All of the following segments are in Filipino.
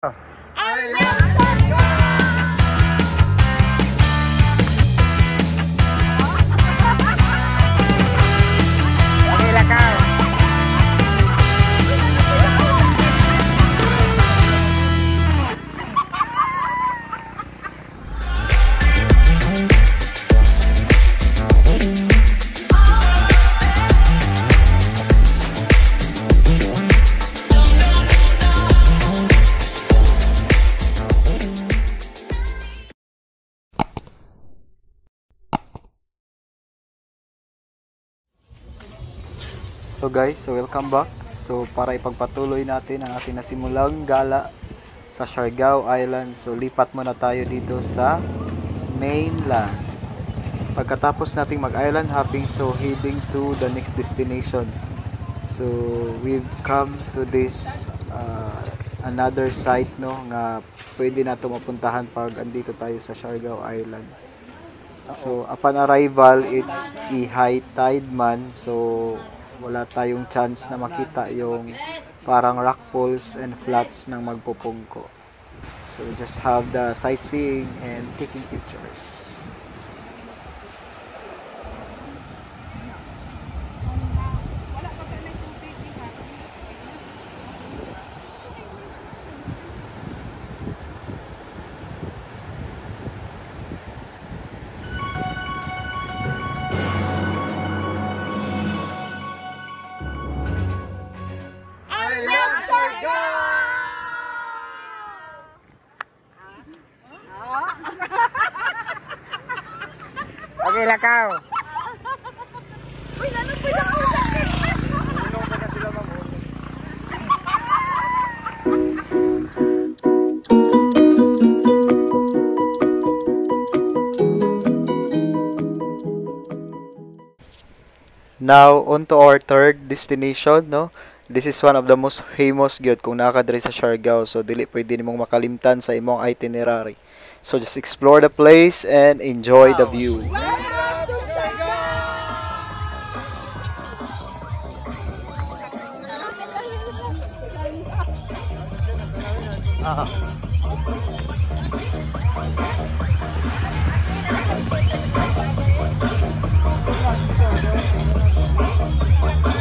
I love Siargao! Okay, lakaw. So guys, so welcome back. So para ipagpatuloy natin ang ating nasimulang gala sa Siargao Island. So lipat muna tayo dito sa mainland. Pagkatapos nating mag-island hopping, so heading to the next destination. So we've come to this another site no nga pwede na ito mapuntahan pag andito tayo sa Siargao Island. So upon arrival, it's a high tide man. So wala tayong chance na makita yung parang rock pools and flats ng Magpupungko. So we just have the sightseeing and taking pictures. Okay, lakaw. Now, on to our third destination, no? This is one of the most famous gyud kung nakadiri sa Siargao. So, dili pwede nimong makalimtan sa imong itinerary. So, just explore the place and enjoy the view.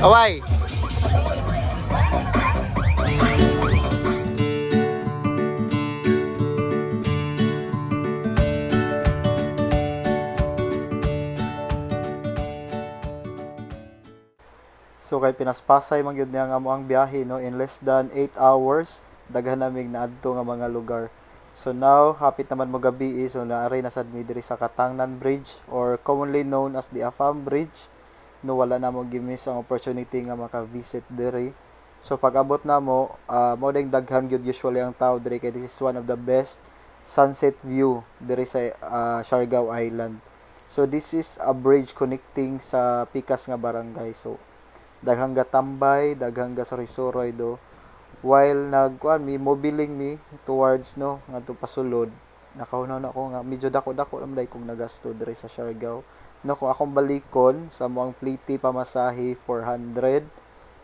Away. So kay pinaspasay man gyud niya nga amo ang biyahe no, in less than 8 hours daghan namig naadto nga mga lugar. So now hapit naman mo gabi so naaray na sad mi diri sa Katangnan Bridge or commonly known as the Afam Bridge. No, wala na mo gimis ang opportunity nga maka-visit diri. So pag abot na mo mo ding daghan gyud usually ang tao diri kay this is one of the best sunset view diri sa Siargao Island. So this is a bridge connecting sa pikas nga barangay. So daghang gatambay, daghang gasori-soroy do. While nagkuan mi mobiling mi towards no ngadto pasulod, nakahunaw na ako nga medyo dako-dako lamday kong nagasto diri sa Siargao. No, kung akong balikon sa moang pliti pamasahe 400,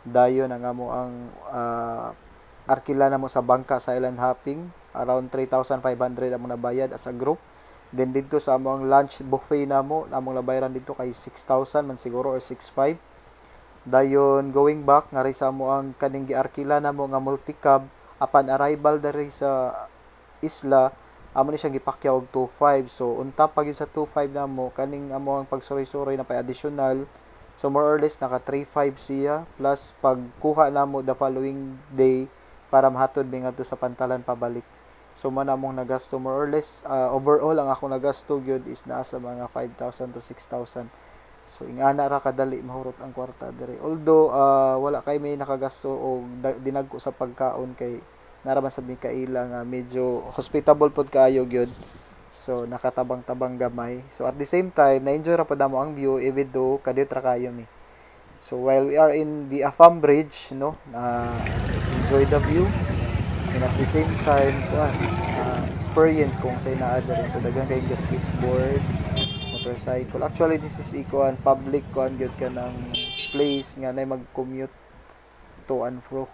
dayon ang amo ang arkila na mo sa bangka sa island hopping around 3,500 among nabayad as a group. Then dito sa among lunch buffet namo among nabayaran dito kay 6,000 man siguro or 6,500. Dayon going back nga sa mo ang kaning giarkila namo nga multi-cab upon arrival diri sa isla amo ni siya gipakyaw og 2,500. So unta pag sa 2,500 namo kaning amo ang pagsuroy-suroy na pa additional. So more or less naka 3,500 siya plus pagkuha namo the following day para mahatod mi ngadto sa Pantalan pabalik. So man among nagasto more or less overall ang ako nagasto gyud is nasa mga 5,000 to 6,000. So ingana ra kadali mahurot ang kwarta diri. Although wala kay may nakagasto o dinagko sa pagkaon kay naraman sa Mikaela nga medyo hospitable pod kaayo gyud. So nakatabang-tabang gamay. So at the same time na-enjoy ra pod mo ang view even though kadit ra kayo mi. So while we are in the Afam Bridge, no, enjoy the view and at the same time experience kung say naa diri. So daghang kay skateboard, motorcycle. Actually this is ikuan public kuan gyud ka ng place nga nay mag-commute to and fro.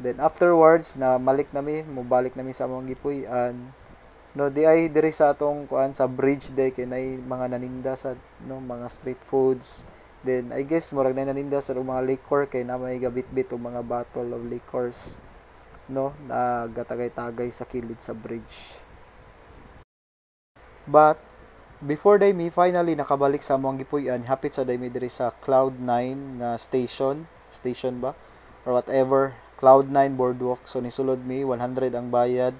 Then afterwards na mobalik nami sa among gipuy-an. No, di ay diri sa atong kuan sa bridge day kay nay mga naninda sa no mga street foods. Then I guess murag na naninda sa mga liquor kay na may gabit-bit og mga bottle of liquors no na gatagay-tagay sa kilid sa bridge. But before day mi finally nakabalik sa among gipuy-an, hapit sa day mi diri sa Cloud9 nga station ba or whatever, Cloud9 boardwalk. So nisulod mi 100 ang bayad.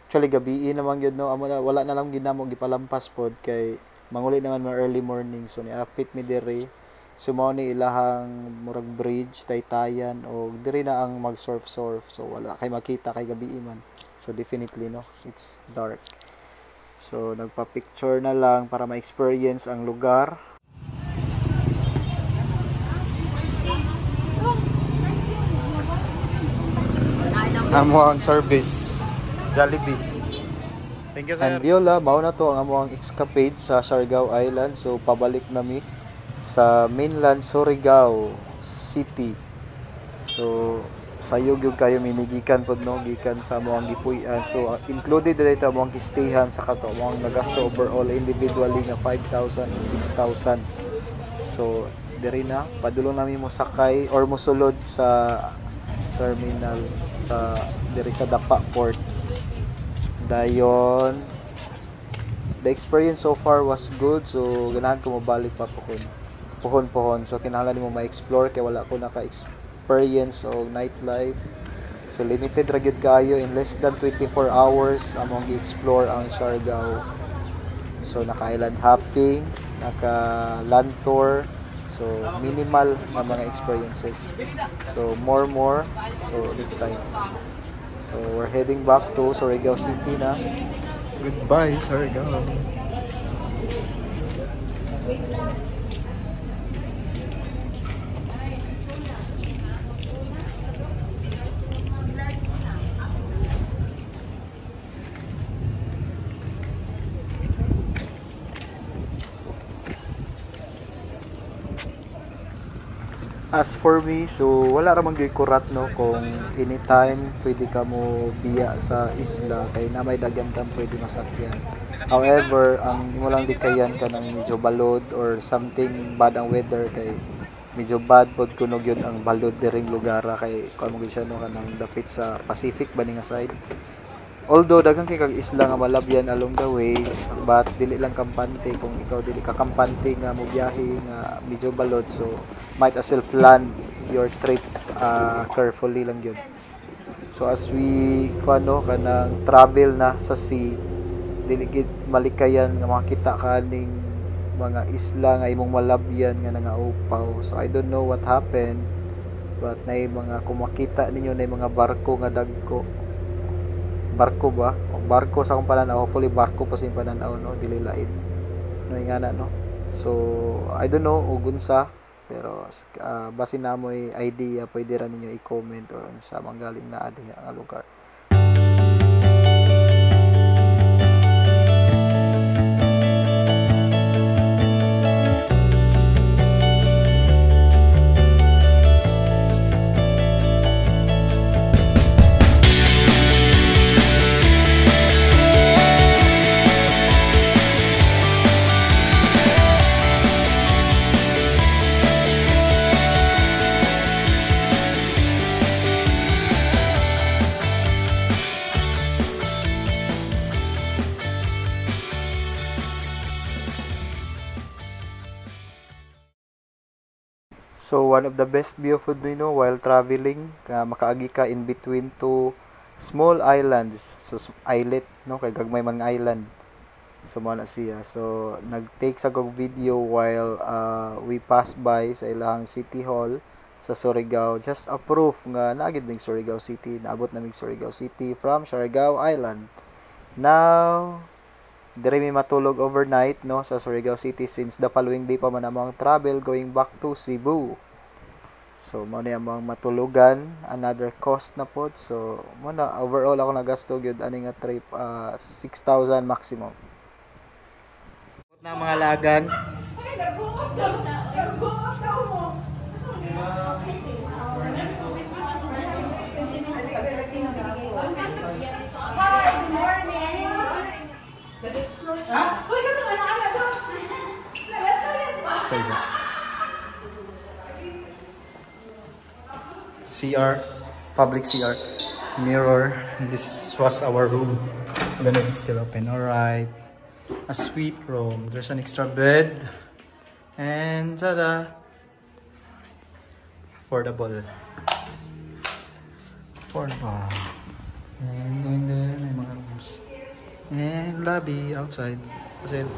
Actually gabi naman gyud no, amo na wala na lang ginamo gipalampas pod kay manguli naman mo early morning. So niapit mi diri. Sumaw ni ilahang murag bridge taytayan o diri na ang mag-surf. So wala kay makita kay gabi man. So definitely no, it's dark. So nagpa-picture na lang para ma-experience ang lugar. Amo ang service Jollibee. Thank you, And sir. Viola, mao na to ang among escapade sa Siargao Island. So pabalik nami sa mainland Surigao City. So sayog yung kayo minigikan pod no, gikan sa among gipuy-an. So included dito among stayhan sa kato among nagasto overall individually nga 5,000 o 6,000. So diri na padulong nami mo sakay or mosulod sa terminal sa diri sa Dapa Port. Dayon the experience so far was good, so ganahan ko mabalik pa pohon. So kinahanglan nimo ma-explore kay wala ko naka-experience o nightlife. So limited ra gyud kaayo, in less than 24 hours among gi-explore ang Siargao. So naka-island hopping, naka-land tour. So minimal na mga experiences. So more. So next time. So we're heading back to Surigao City na. Goodbye, Siargao. As for me, so wala ra man gyud kurat no kung anytime pwede ka mo biya sa isla kay na may daghan kang pwede masakyan. However, ang imo lang di kayan ka ng medyo balod or something bad ang weather kay medyo bad pod kuno gyud ang balod diring lugar kay kuan mo gyud siya no kanang dapit sa Pacific ba nga side. Although daghang kay kag isla nga malabyan along the way, but dili lang kampante kung ikaw dili ka kampante nga mo biyahe nga medyo balod, so might as well plan your trip carefully lang yun. So as we kanang travel na sa sea, dili gid malikayan nga makita kaning mga isla nga imong malabyan nga nangaupaw. So I don't know what happened, but nay mga kung makita ninyo nay mga barko nga dagko. Barko ba? O barko sa akong pananaw, hopefully barko pa sa pananaw no, dili lain. No ingana no. So I don't know ug unsa, pero base na mo'y idea pwede ra ninyo i-comment or sa manggaling na adi ang lugar. So one of the best view food while traveling, makaagi ka in between two small islands. So islet no kay gagmay mga island. So mo na siya. So nag-take sa kog video while we pass by sa ilahang City Hall sa Surigao. Just a proof nga naagid mig Surigao City, naabot na mig Surigao City from Siargao Island. Now dire mi matulog overnight no sa Surigao City since the following day pa man among travel going back to Cebu. So mo na among matulugan, another cost na pod. So mo na overall ako nagasto gyud ani nga trip 6,000 maximum. Na mga lagan. CR, public CR, mirror. This was our room. I don't know if it's still open. Alright. A suite room. There's an extra bed. And tada! Affordable. Affordable. And going there, may mga rooms. And lobby outside. Kasi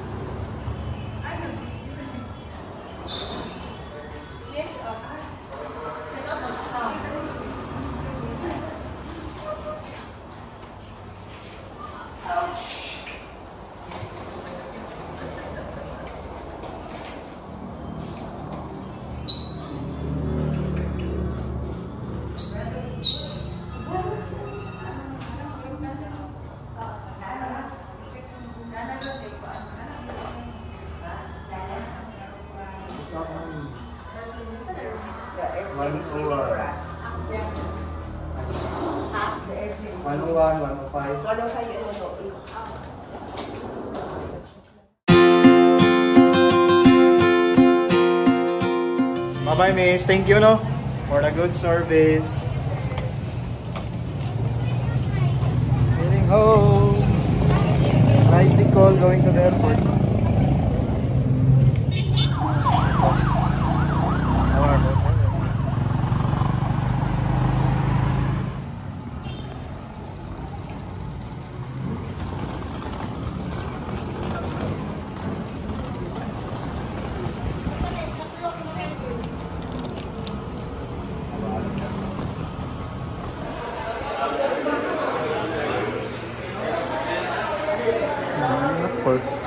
bye-bye, miss. Thank you, no? For the good service. Heading home. Bicycle going to the airport. Pork.